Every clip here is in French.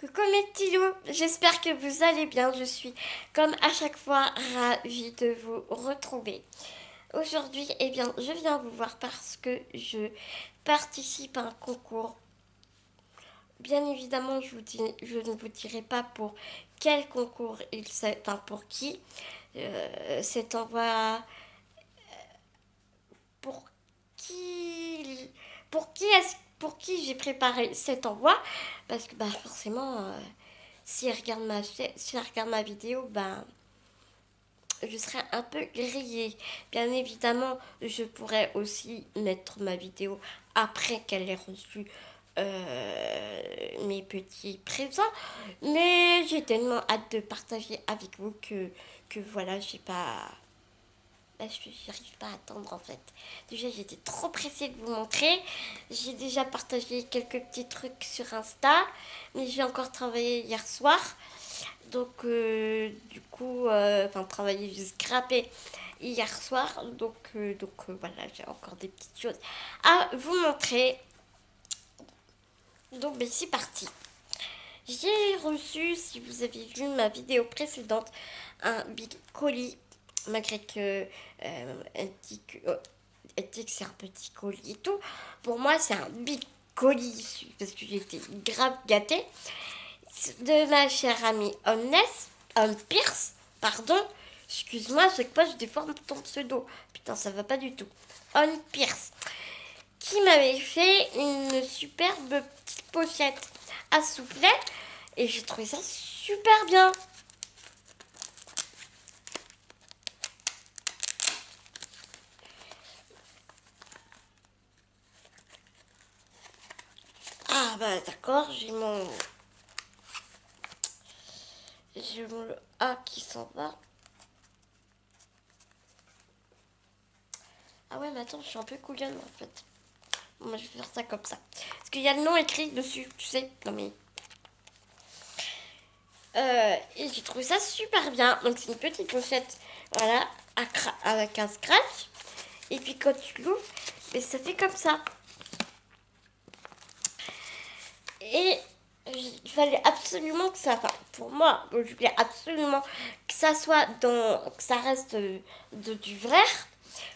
Coucou mes petits loups, j'espère que vous allez bien. Je suis comme à chaque fois ravie de vous retrouver. Aujourd'hui, eh bien, je viens vous voir parce que je participe à un concours. Bien évidemment, je ne vous dirai pas pour quel concours enfin pour qui. Cet envoi, pour qui, pour qui j'ai préparé cet envoi, parce que bah forcément, si elle regarde ma vidéo, ben je serais un peu grillée. Bien évidemment, je pourrais aussi mettre ma vidéo après qu'elle ait reçu mes petits présents. Mais j'ai tellement hâte de partager avec vous que voilà, j'ai pas. Je n'arrive pas à attendre en fait. Déjà, j'étais trop pressée de vous montrer. J'ai déjà partagé quelques petits trucs sur Insta, mais j'ai encore travaillé hier soir. Donc, du coup, enfin, travailler, j'ai scrappé hier soir. Voilà, j'ai encore des petites choses à vous montrer. Donc, ben, c'est parti. J'ai reçu, si vous avez vu ma vidéo précédente, un big colis. Malgré que elle dit que c'est un petit colis et tout. Pour moi, c'est un big colis parce que j'étais grave gâtée. De ma chère amie Homme Pierce, pardon. Excuse-moi, à chaque fois je déforme ton pseudo. Putain, ça va pas du tout. Homme Pierce, qui m'avait fait une superbe petite pochette à soufflet et j'ai trouvé ça super bien. Ah bah d'accord, j'ai mon A qui s'en va. Ah ouais, mais attends, je suis un peu couillonne en fait. Moi, je vais faire ça comme ça. Parce qu'il y a le nom écrit dessus, tu sais. Non mais. Et j'ai trouvé ça super bien. Donc, c'est une petite pochette, voilà, avec un scratch. Et puis, quand tu l'ouvres, mais ça fait comme ça. Et il fallait absolument que ça. Enfin, pour moi, je voulais absolument que ça soit dans. Que ça reste du verre.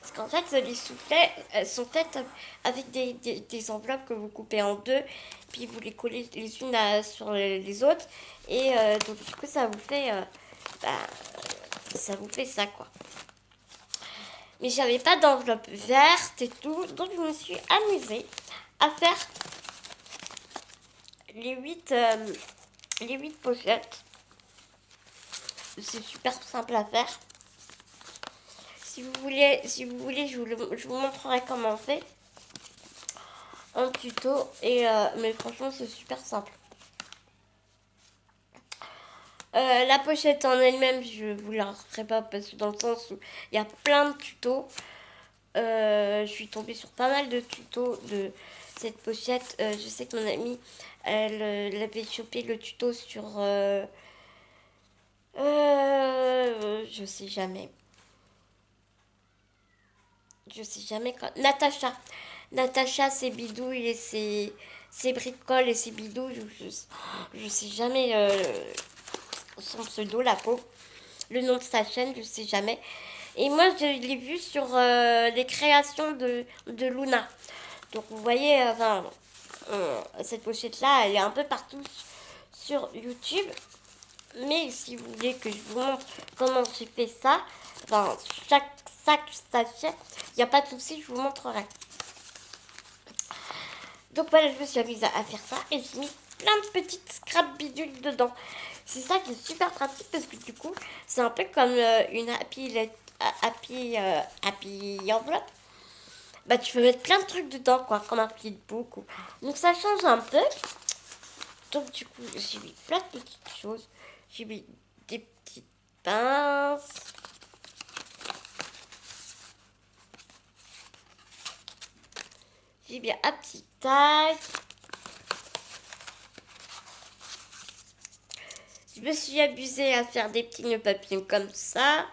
Parce qu'en fait, les soufflets sont faits avec des enveloppes que vous coupez en deux, puis vous les collez les unes sur les autres, et donc du coup, bah, ça vous fait ça quoi. Mais j'avais pas d'enveloppe verte et tout, donc je me suis amusée à faire les 8 les 8 pochettes. C'est super simple à faire. Si vous voulez, je vous montrerai comment on fait un tuto. Mais franchement, c'est super simple. La pochette en elle-même, je vous la referai pas parce que dans le sens où il y a plein de tutos. Je suis tombée sur pas mal de tutos de cette pochette. Je sais que mon amie, elle avait chopé le tuto sur... je sais jamais. Je sais jamais quand... Natacha. Natacha, ses bidouilles et ses bricoles et ses bidouilles. Je sais jamais son pseudo, la peau. Le nom de sa chaîne, je sais jamais. Et moi, je l'ai vu sur les créations de Luna. Donc, vous voyez, enfin, cette pochette-là, elle est un peu partout sur YouTube. Mais si vous voulez que je vous montre comment j'ai fait ça, enfin, chaque sac sachet, il n'y a pas de souci, je vous montrerai. Donc voilà, je me suis amusée à faire ça et j'ai mis plein de petites scrap bidules dedans. C'est ça qui est super pratique parce que du coup, c'est un peu comme une happy enveloppe. Bah tu peux mettre plein de trucs dedans quoi, comme un flipbook. Donc ça change un peu. Donc du coup, j'ai mis plein de petites choses. J'ai mis des petites pinces. J'ai mis un petit tag. Je me suis amusée à faire des petits nœuds papillons comme ça.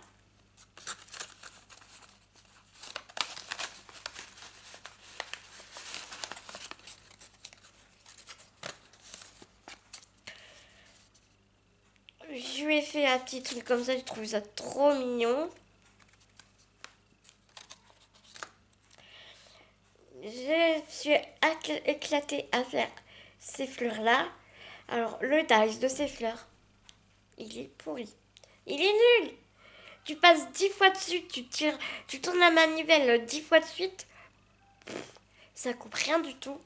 ai fait un petit truc comme ça, j'ai trouvé ça trop mignon. Je suis éclatée à faire ces fleurs-là. Alors, le dice de ces fleurs, il est pourri. Il est nul. Tu passes 10 fois dessus, tu tournes la manivelle 10 fois de suite, ça coupe rien du tout.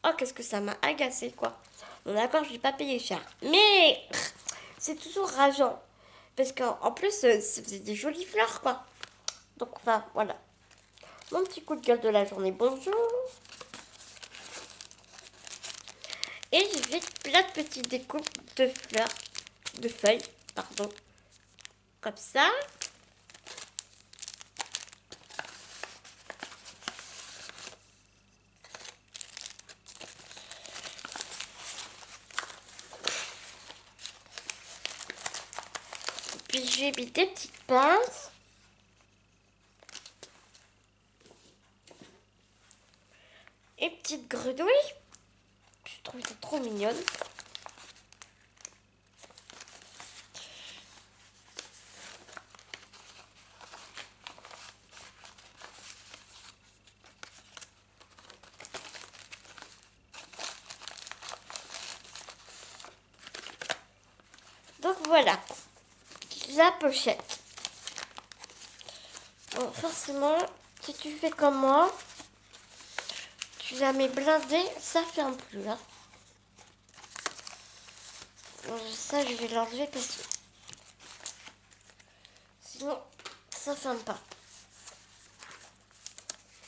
Oh, qu'est-ce que ça m'a agacé, quoi. Bon, d'accord, je vais pas payer cher. Mais c'est toujours rageant. Parce qu'en plus, c'est des jolies fleurs, quoi. Donc, enfin, voilà. Mon petit coup de gueule de la journée, bonjour. Et j'ai fait plein de petites découpes de fleurs, de feuilles, pardon. Comme ça. Puis j'ai mis des petites pinces. Et petite grenouille. Je trouve ça trop mignonne. Donc voilà, la pochette. Bon, forcément, si tu fais comme moi, tu la mets blindée, ça ferme plus. Hein. Bon, ça, je vais l'enlever parce que sinon, ça ferme pas.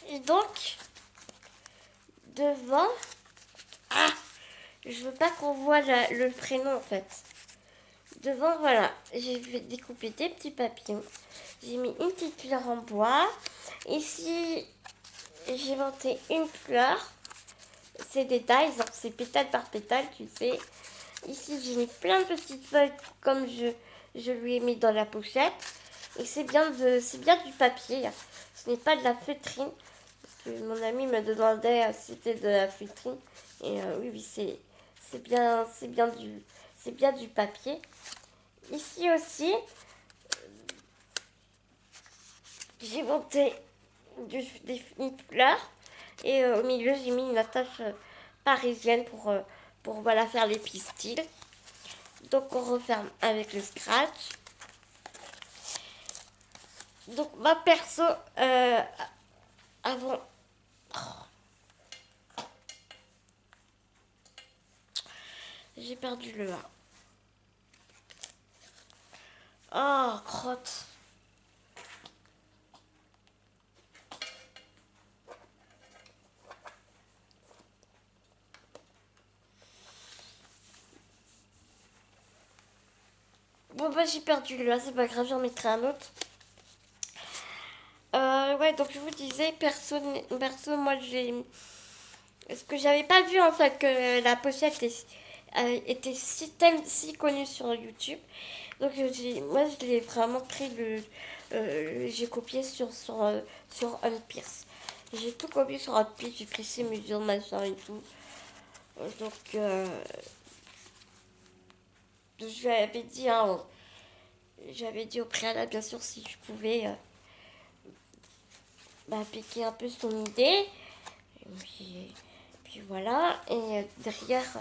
Et donc, devant, ah, je veux pas qu'on voit le prénom en fait. Devant, voilà, j'ai découpé des petits papillons. J'ai mis une petite fleur en bois. Ici, j'ai monté une fleur. C'est des tailles, c'est pétale par pétale, tu sais. Ici, j'ai mis plein de petites feuilles comme je lui ai mis dans la pochette. Et c'est bien du papier. Ce n'est pas de la feutrine. Parce que mon ami me demandait si c'était de la feutrine. Et oui, oui, c'est bien du papier. Ici aussi, j'ai monté une fleur. Et au milieu, j'ai mis une attache parisienne pour voilà, faire les pistils. Donc on referme avec le scratch. Donc ma perso, avant... Oh, j'ai perdu le A. Oh, crotte. Bon bah j'ai perdu le A, c'est pas grave, j'en mettrai un autre. Ouais, donc je vous disais, perso moi j'ai... Ce que j'avais pas vu en fait, que la pochette était si connue sur YouTube. Donc moi je l'ai vraiment pris j'ai copié sur Unpierce. J'ai tout copié sur Unpierce, j'ai pris ses mesures, machin et tout. Donc je lui avais dit, hein, j'avais dit au préalable bien sûr si je pouvais piquer un peu son idée. Puis voilà, et derrière,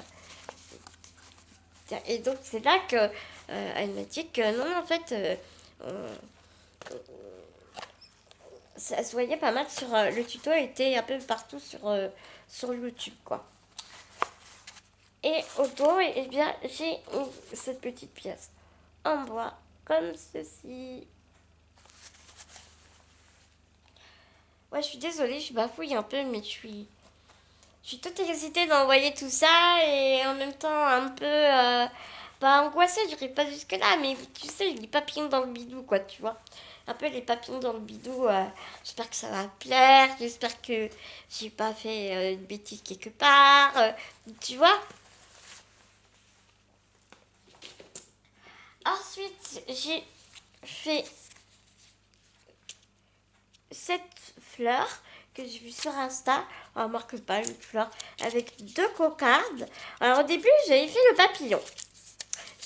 et donc c'est là que elle m'a dit que non, en fait, ça se voyait pas mal sur le tuto était un peu partout sur YouTube, quoi. Et au dos, et bien, j'ai cette petite pièce en bois, comme ceci. Ouais, je suis désolée, je bafouille un peu, mais je suis toute excitée d'envoyer tout ça et en même temps un peu pas angoissée, je dirais pas jusque là, mais tu sais, les papillons dans le bidou, quoi, tu vois. Un peu les papillons dans le bidou, j'espère que ça va plaire, j'espère que j'ai pas fait une bêtise quelque part, tu vois. Ensuite, j'ai fait cette fleur que j'ai vue sur Insta, on marque pas une fleur, avec deux cocardes. Alors au début, j'avais fait le papillon.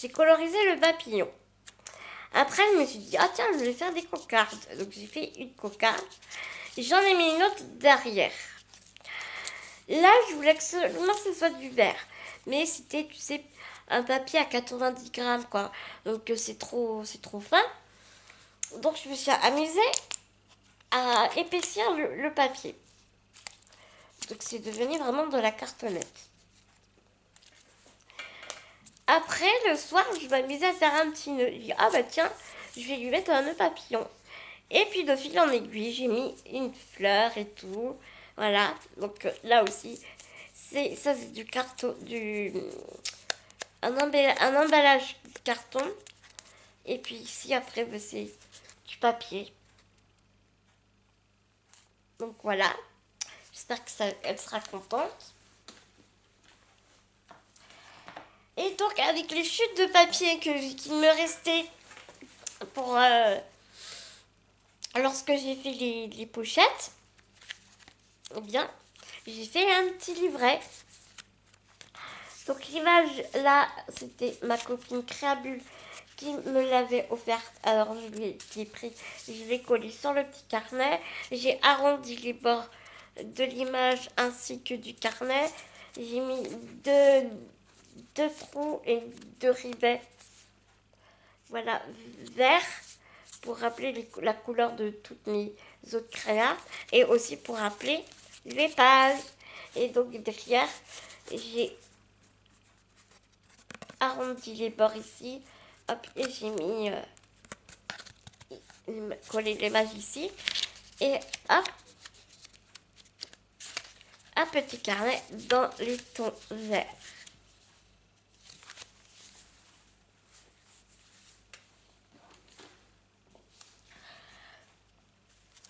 J'ai colorisé le papillon. Après, je me suis dit, ah tiens, je vais faire des cocardes. Donc j'ai fait une cocarde. J'en ai mis une autre derrière. Là, je voulais que seulement ce soit du verre. Mais c'était, tu sais, un papier à 90 grammes, quoi. Donc c'est trop fin. Donc je me suis amusée à épaissir le papier. Donc c'est devenu vraiment de la cartonnette. Après, le soir, je m'amusais à faire un petit nœud. Je dis, ah bah tiens, je vais lui mettre un nœud papillon. Et puis de fil en aiguille, j'ai mis une fleur et tout. Voilà. Donc là aussi, c'est du carton, un emballage carton. Et puis ici, après, c'est du papier. Donc voilà. J'espère que elle sera contente. Et donc avec les chutes de papier qu'il me restait pour lorsque j'ai fait les pochettes, eh bien j'ai fait un petit livret. Donc l'image là, c'était ma copine Créabule qui me l'avait offerte. Alors je l'ai pris, je l'ai collé sur le petit carnet. J'ai arrondi les bords de l'image ainsi que du carnet. J'ai mis deux trous et deux rivets. Voilà, vert pour rappeler la couleur de toutes mes autres créas et aussi pour rappeler les pages. Et donc derrière, j'ai arrondi les bords ici, hop, et j'ai mis collé les pages ici et hop, un petit carnet dans les tons verts.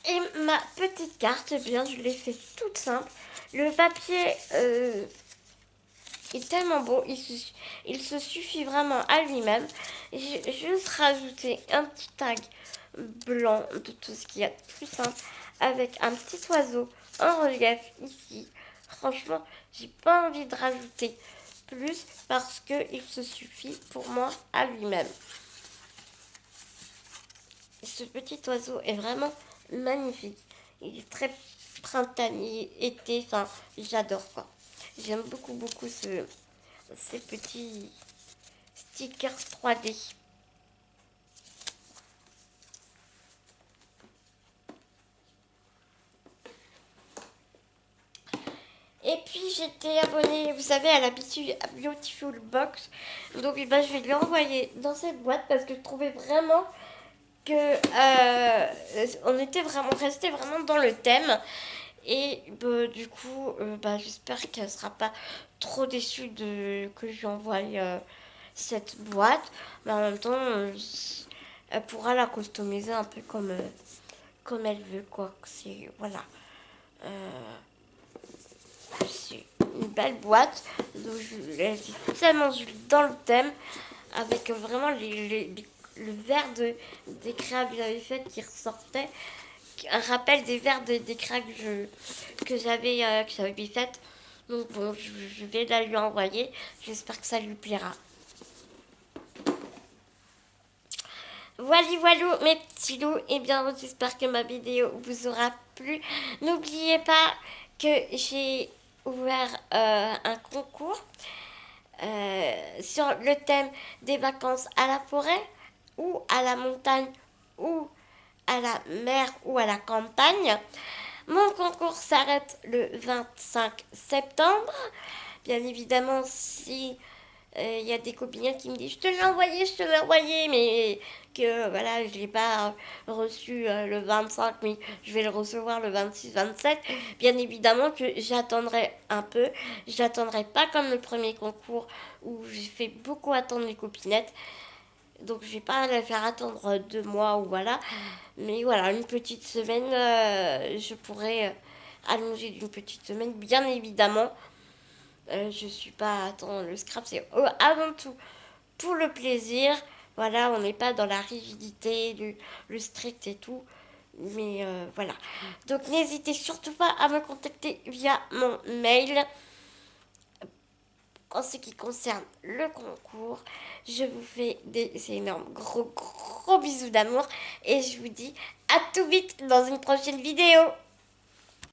Et ma petite carte, eh bien, je l'ai fait toute simple. Le papier est tellement beau, il se suffit vraiment à lui-même. J'ai juste rajouté un petit tag blanc de tout ce qu'il y a de plus simple avec un petit oiseau en relief ici. Franchement, j'ai pas envie de rajouter plus parce qu'il se suffit pour moi à lui-même. Ce petit oiseau est vraiment magnifique. Il est très printanier, été, enfin, j'adore quoi. J'aime beaucoup, beaucoup ces petits stickers 3D. Et puis j'étais abonnée, vous savez, à la Beautiful Box. Donc eh ben, je vais lui envoyer dans cette boîte parce que je trouvais vraiment que on était vraiment resté vraiment dans le thème. Et bah, du coup, bah, j'espère qu'elle sera pas trop déçue que je lui envoie cette boîte. Mais en même temps, elle pourra la customiser un peu comme elle veut, quoi. C'est, voilà. Euh, c'est une belle boîte. Donc, elle est tellement dans le thème. Avec vraiment le verre des créas que j'avais fait qui ressortait. Un rappel des verres des créas que j'avais faites. Donc bon, je vais la lui envoyer. J'espère que ça lui plaira. Voilà, voilà mes petits loups. Et bien, j'espère que ma vidéo vous aura plu. N'oubliez pas que j'ai ouvert un concours sur le thème des vacances à la forêt ou à la montagne ou à la mer ou à la campagne. Mon concours s'arrête le 25 septembre. Bien évidemment, si il y a des copines qui me disent je te l'ai envoyé, mais que voilà, je l'ai pas reçu le 25, mais je vais le recevoir le 26-27. Bien évidemment que j'attendrai un peu. J'attendrai pas comme le premier concours où j'ai fait beaucoup attendre les copinettes. Donc je vais pas la faire attendre 2 mois ou voilà. Mais voilà, une petite semaine, je pourrais allonger d'une petite semaine, bien évidemment. Je suis pas. Attends, le scrap, c'est avant tout pour le plaisir. Voilà, on n'est pas dans la rigidité, le strict et tout. Mais voilà. Donc n'hésitez surtout pas à me contacter via mon mail. En ce qui concerne le concours, je vous fais des énormes gros gros bisous d'amour et je vous dis à tout vite dans une prochaine vidéo.